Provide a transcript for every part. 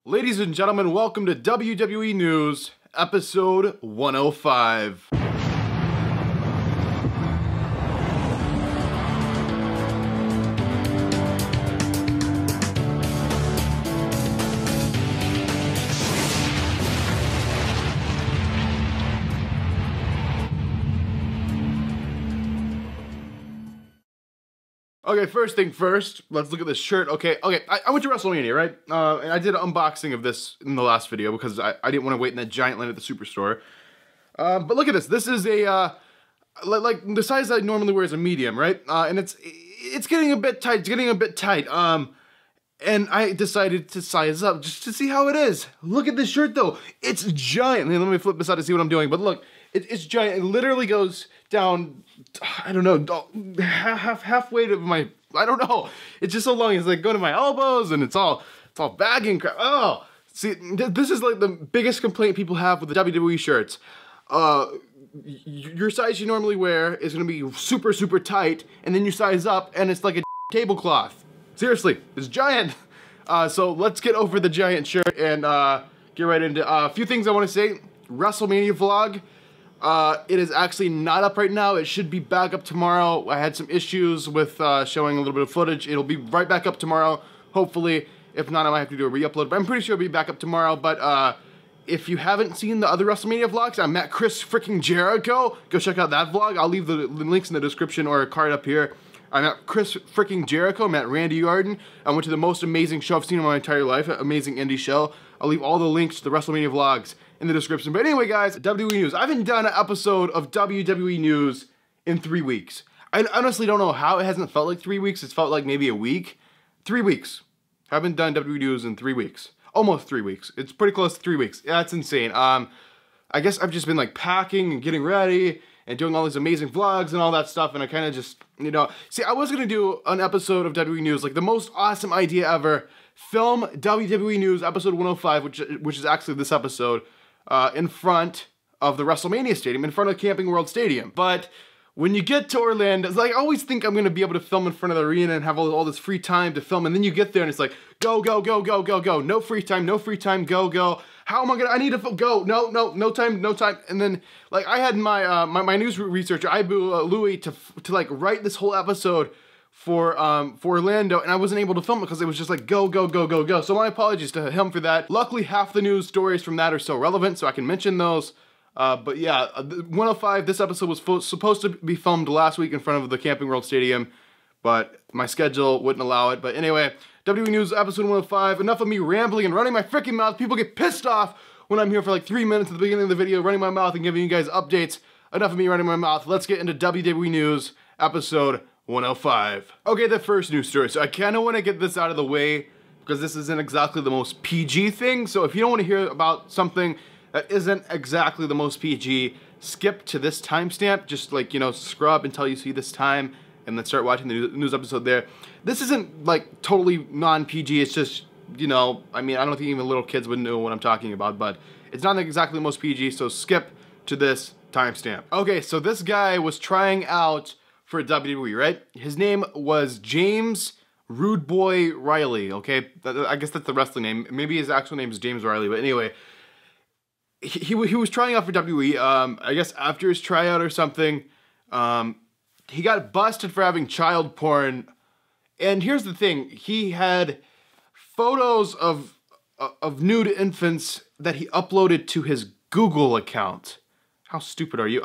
Ladies and gentlemen, welcome to WWE News, episode 105. Okay, first thing first, let's look at this shirt. Okay, I went to WrestleMania, right? And I did an unboxing of this in the last video because I didn't want to wait in that giant line at the Superstore. But look at this. This is a, like the size I normally wear is a medium, right? And it's getting a bit tight. It's getting a bit tight. And I decided to size up just to see how it is. Look at this shirt, though. It's giant. Let me flip this out to see what I'm doing. But look, it's giant. It literally goes down, I don't know, halfway to my, I don't know. It's just so long. It's like going to my elbows, and it's all baggy and crap. Oh, see, this is like the biggest complaint people have with the WWE shirts. Your size you normally wear is gonna be super, super tight, and then you size up, and it's like a tablecloth. Seriously, it's giant. So let's get over the giant shirt and get right into a few things I want to say. WrestleMania vlog. It is actually not up right now. It should be back up tomorrow. I had some issues with showing a little bit of footage. It'll be right back up tomorrow, hopefully. If not, I might have to do a re-upload, but I'm pretty sure it'll be back up tomorrow. But if you haven't seen the other WrestleMania vlogs, I'm at Chris freaking Jericho. Go check out that vlog. I'll leave the links in the description or a card up here. I'm at Chris freaking Jericho. I'm at Randy Yarden. I went to the most amazing show I've seen in my entire life, an amazing indie show. I'll leave all the links to the WrestleMania vlogs in the description. But anyway, guys, WWE News. I haven't done an episode of WWE News in 3 weeks. I honestly don't know how it hasn't felt like 3 weeks. It's felt like maybe a week. 3 weeks. Haven't done WWE News in 3 weeks. Almost 3 weeks. It's pretty close to 3 weeks. Yeah, that's insane. I guess I've just been like packing and getting ready and doing all these amazing vlogs and all that stuff, and I kind of just, you know, see, I was gonna do an episode of WWE News, like the most awesome idea ever. Film WWE News episode 105, which is actually this episode, in front of the WrestleMania Stadium, in front of Camping World Stadium. But when you get to Orlando, it's like, I always think I'm gonna be able to film in front of the arena and have all this free time to film, and then you get there and it's like, go, go, go, go, go, go, no free time, go, go. How am I gonna, I need to go, no time. And then, like, I had my my news researcher, Ibu Louie, to like write this whole episode for Orlando, and I wasn't able to film it because it was just like, go, go, go, go, go. So my apologies to him for that. Luckily, half the news stories from that are so relevant, so I can mention those. But yeah, 105, this episode was supposed to be filmed last week in front of the Camping World Stadium, but my schedule wouldn't allow it. But anyway, WWE News episode 105, enough of me rambling and running my freaking mouth. People get pissed off when I'm here for like 3 minutes at the beginning of the video, running my mouth and giving you guys updates. Enough of me running my mouth. Let's get into WWE News episode 105. Okay, the first news story. So I kind of want to get this out of the way because this isn't exactly the most PG thing. So if you don't want to hear about something that isn't exactly the most PG, skip to this timestamp. Just like, you know, scrub until you see this time and then start watching the news episode there. This isn't like totally non-PG. It's just, you know, I mean, I don't think even little kids would know what I'm talking about, but it's not exactly the most PG, so skip to this timestamp. Okay, so this guy was trying out for WWE, right? His name was James Rude Boy Riley, okay? I guess that's the wrestling name. Maybe his actual name is James Riley, but anyway, he was trying out for WWE. I guess after his tryout or something, he got busted for having child porn. And here's the thing, he had photos of nude infants that he uploaded to his Google account. How stupid are you?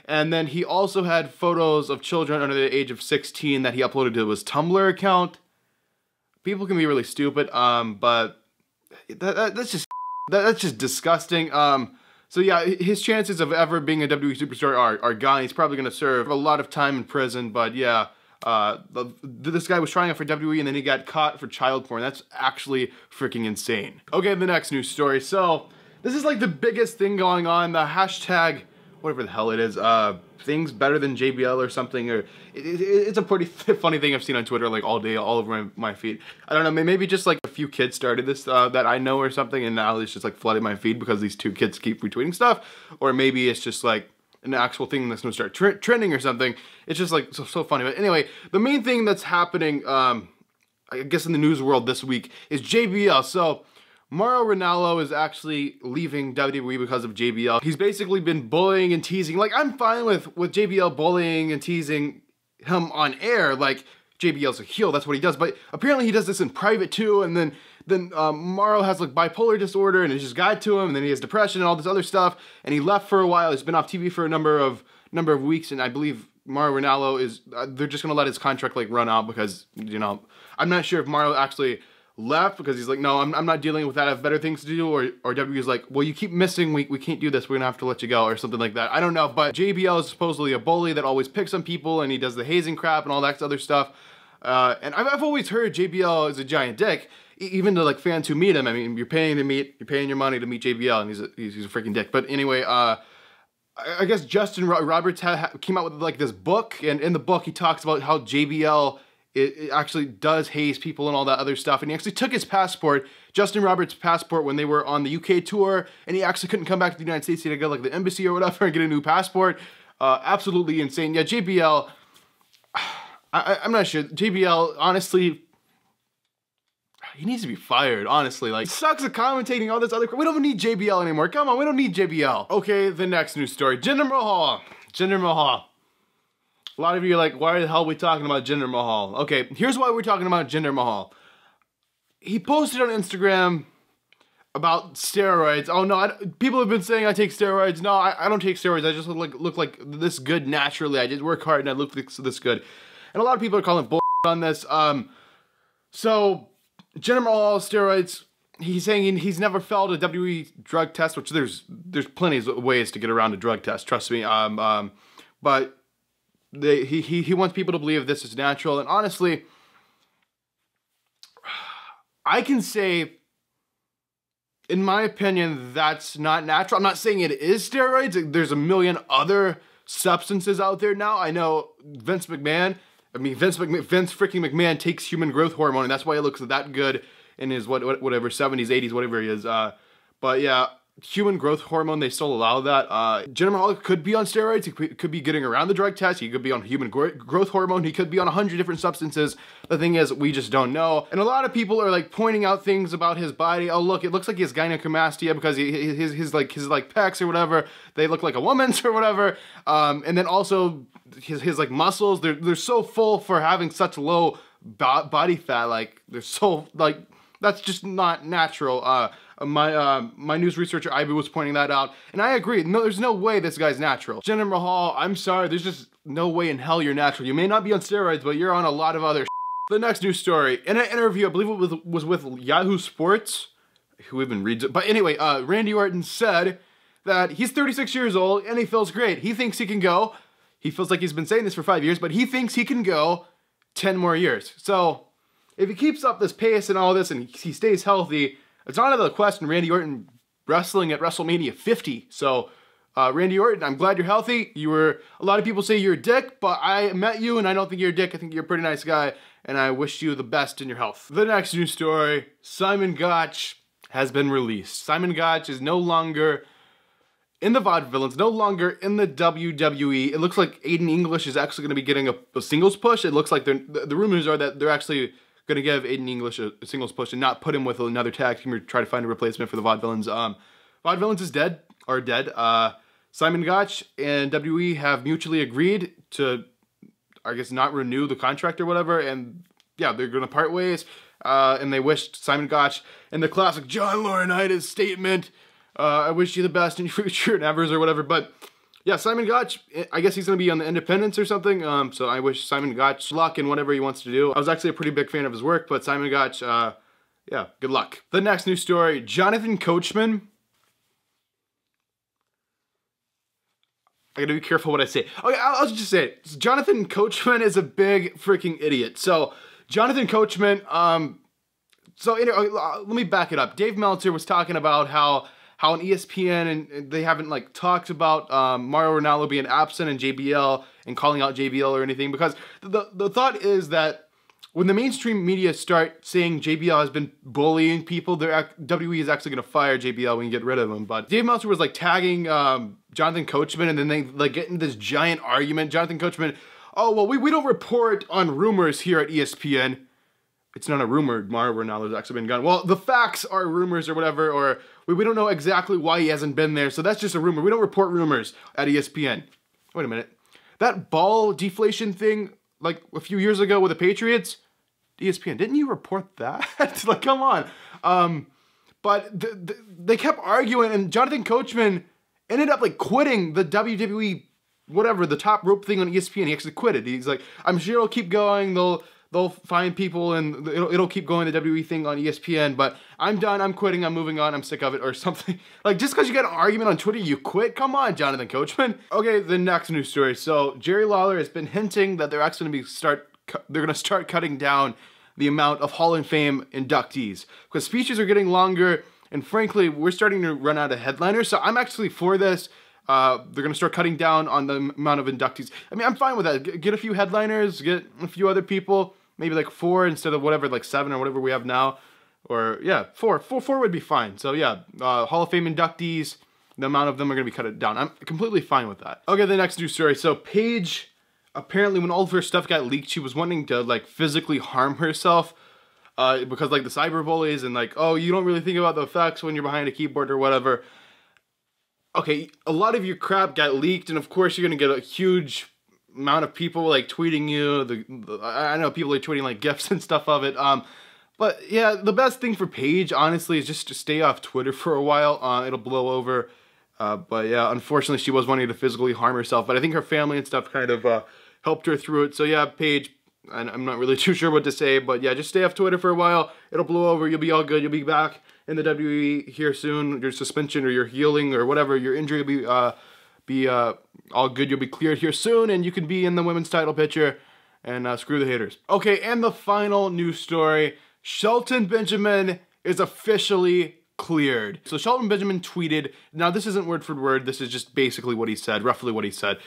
And then he also had photos of children under the age of 16 that he uploaded to his Tumblr account. People can be really stupid, but that's just disgusting. So yeah, his chances of ever being a WWE superstar are gone. He's probably gonna serve a lot of time in prison, but yeah, this guy was trying out for WWE and then he got caught for child porn. That's actually freaking insane. Okay, the next news story. So this is like the biggest thing going on, the hashtag, whatever the hell it is, things better than JBL or something, or it's a pretty funny thing I've seen on Twitter like all day, all over my feed. I don't know, maybe just like a few kids started this that I know or something, and now it's just like flooded my feed because these two kids keep retweeting stuff, or maybe it's just like an actual thing that's gonna start trending or something. It's just like so funny. But anyway, the main thing that's happening, I guess in the news world this week is JBL. So Mauro Ranallo is actually leaving WWE because of JBL. He's basically been bullying and teasing. Like, I'm fine with JBL bullying and teasing him on air. Like, JBL's a heel, that's what he does. But apparently he does this in private too. And then Mauro has like bipolar disorder and it just got to him. And then he has depression and all this other stuff. And he left for a while. He's been off TV for a number of weeks. And I believe Mauro Ranallo is, they're just going to let his contract like run out because, you know, I'm not sure if Mauro actually left because he's like, no, I'm not dealing with that. I have better things to do. Or WWE's like, well, you keep missing. We can't do this. We're going to have to let you go or something like that. I don't know. But JBL is supposedly a bully that always picks on people and he does the hazing crap and all that other stuff. And I've always heard JBL is a giant dick, even to like fans who meet him. I mean, you're paying your money to meet JBL, and he's a freaking dick. But anyway, I guess Justin Roberts came out with like this book, and in the book he talks about how JBL it actually does haze people and all that other stuff. And he actually took his passport, Justin Roberts' passport, when they were on the UK tour, and he actually couldn't come back to the United States. He had to go like the embassy or whatever and get a new passport. Absolutely insane. Yeah, JBL. I'm not sure. JBL, honestly, he needs to be fired, honestly. Like, sucks at commentating, all this other crap. We don't need JBL anymore. Come on, we don't need JBL. Okay, the next news story. Jinder Mahal. Jinder Mahal. A lot of you are like, why the hell are we talking about Jinder Mahal? Okay, here's why we're talking about Jinder Mahal. He posted on Instagram about steroids. Oh no, people have been saying I take steroids. No, I don't take steroids. I just look like this good naturally. I just work hard and I look this good. And a lot of people are calling bull on this. So, Jinder Mahal, steroids, he's saying he's never failed a WWE drug test, which there's plenty of ways to get around a drug test, trust me. But he wants people to believe this is natural. And honestly, I can say, in my opinion, that's not natural. I'm not saying it is steroids. There's a million other substances out there now. I know Vince freaking McMahon takes human growth hormone, and that's why he looks that good in his whatever 70s, 80s, whatever he is. But yeah, human growth hormone, they still allow that. Jinder Mahal could be on steroids. He could be getting around the drug test. He could be on human growth hormone. He could be on 100 different substances. The thing is, we just don't know. And a lot of people are like pointing out things about his body. Oh look, it looks like he has gynecomastia because his pecs or whatever, they look like a woman's or whatever. And then also his like muscles, they're so full for having such low body fat. Like they're so like, that's just not natural. My news researcher Ivy was pointing that out, and I agree. No, there's no way this guy's natural. Jinder Mahal, I'm sorry, there's just no way in hell you're natural. You may not be on steroids, but you're on a lot of other shit. The next news story, in an interview, I believe it was with Yahoo Sports, who even reads it, but anyway, Randy Orton said that he's 36 years old and he feels great. He thinks he can go. He feels like he's been saying this for 5 years, but he thinks he can go 10 more years. So if he keeps up this pace and all this and he stays healthy, it's not out of the question Randy Orton wrestling at WrestleMania 50. So, Randy Orton, I'm glad you're healthy. A lot of people say you're a dick, but I met you and I don't think you're a dick. I think you're a pretty nice guy, and I wish you the best in your health. The next news story, Simon Gotch has been released. Simon Gotch is no longer in the Vaudevillains, no longer in the WWE. It looks like Aiden English is actually going to be getting a singles push. It looks like the rumors are that they're actually going to give Aiden English a singles push and not put him with another tag team or try to find a replacement for the Vaudevillains. Vaudevillains is dead. Simon Gotch and WWE have mutually agreed to, I guess, not renew the contract or whatever, and yeah, they're going to part ways, and they wished Simon Gotch in the classic John Laurinaitis statement, I wish you the best in your future endeavors or whatever. But yeah, Simon Gotch, I guess he's going to be on the Independents or something, so I wish Simon Gotch luck in whatever he wants to do. I was actually a pretty big fan of his work, but Simon Gotch, yeah, good luck. The next news story, Jonathan Coachman. I gotta be careful what I say. Okay, I'll just say it. Jonathan Coachman is a big freaking idiot. So, Jonathan Coachman, so anyway, let me back it up. Dave Meltzer was talking about how on ESPN, and they haven't like talked about Mauro Ranallo being absent and JBL and calling out JBL or anything, because the thought is that when the mainstream media start saying JBL has been bullying people, WWE is actually going to fire JBL when you get rid of him. But Dave Meltzer was like tagging Jonathan Coachman, and then they like get into this giant argument. Jonathan Coachman, oh well, we don't report on rumors here at ESPN. it's not a rumor Mauro Ranallo's actually been gone. Well, the facts are rumors or whatever, or we don't know exactly why he hasn't been there, so that's just a rumor. We don't report rumors at ESPN. Wait a minute. That ball deflation thing, like a few years ago with the Patriots, ESPN, didn't you report that? Like, come on. But they kept arguing, and Jonathan Coachman ended up like quitting the WWE, whatever, the top rope thing on ESPN. He actually quit it. He's like, I'm sure it'll keep going. They'll find people and it'll keep going, the WWE thing on ESPN, but I'm done, I'm quitting, I'm moving on, I'm sick of it, or something. Like, just because you get an argument on Twitter, you quit? Come on, Jonathan Coachman. Okay, the next news story. So, Jerry Lawler has been hinting that they're actually going to start cutting down the amount of Hall of Fame inductees, because speeches are getting longer, and frankly, we're starting to run out of headliners, so I'm actually for this. They're going to start cutting down on the amount of inductees. I mean, I'm fine with that. Get a few headliners, get a few other people, maybe like 4 instead of whatever, like 7 or whatever we have now. Or, yeah, 4 would be fine. So, yeah, Hall of Fame inductees, the amount of them are going to be cut down. I'm completely fine with that. Okay, the next news story. So, Paige, apparently when all of her stuff got leaked, she was wanting to, like, physically harm herself because, like, the cyberbullies and, like, oh, you don't really think about the effects when you're behind a keyboard or whatever. Okay, a lot of your crap got leaked, and of course you're going to get a huge amount of people like tweeting you. I know people are tweeting like GIFs and stuff of it. But yeah, the best thing for Paige, honestly, is just to stay off Twitter for a while. It'll blow over. But yeah, unfortunately, she was wanting to physically harm herself. But I think her family and stuff kind of helped her through it. So yeah, Paige, I'm not really too sure what to say. But yeah, just stay off Twitter for a while. It'll blow over. You'll be all good. You'll be back in the WWE here soon. Your suspension or your healing or whatever, your injury will be all good. You'll be cleared here soon, and you can be in the women's title picture, and screw the haters. Okay, and the final news story. Shelton Benjamin is officially cleared. So Shelton Benjamin tweeted, now this isn't word for word, this is just basically what he said, roughly what he said.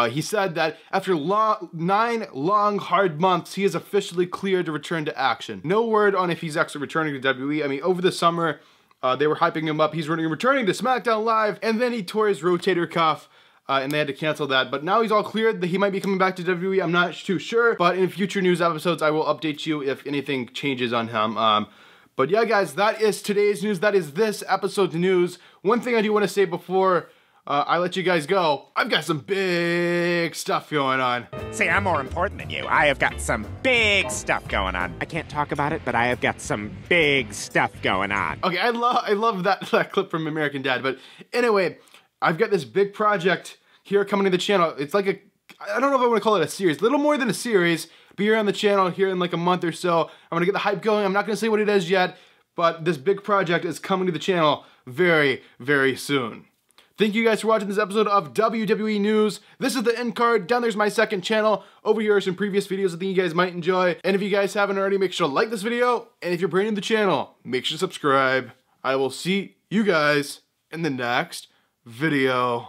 He said that after 9 long, hard months, he is officially cleared to return to action. No word on if he's actually returning to WWE. I mean, over the summer, they were hyping him up. He's returning to SmackDown Live, and then he tore his rotator cuff. And they had to cancel that, but now he's all cleared. That he might be coming back to WWE. I'm not too sure, but in future news episodes, I will update you if anything changes on him. But yeah, guys, that is today's news. That is this episode's news. One thing I do want to say before I let you guys go, I've got some big stuff going on. See, I'm more important than you. I have got some big stuff going on. I can't talk about it, but I have got some big stuff going on. Okay, I love that clip from American Dad. But anyway, I've got this big project here coming to the channel. It's like I don't know if I want to call it a series. A little more than a series. Be here on the channel here in like a month or so. I'm going to get the hype going. I'm not going to say what it is yet, but this big project is coming to the channel very, very soon. Thank you guys for watching this episode of WWE News. This is the end card. Down there's my second channel. Over here are some previous videos I think you guys might enjoy. And if you guys haven't already, make sure to like this video. And if you're brand new to the channel, make sure to subscribe. I will see you guys in the next video.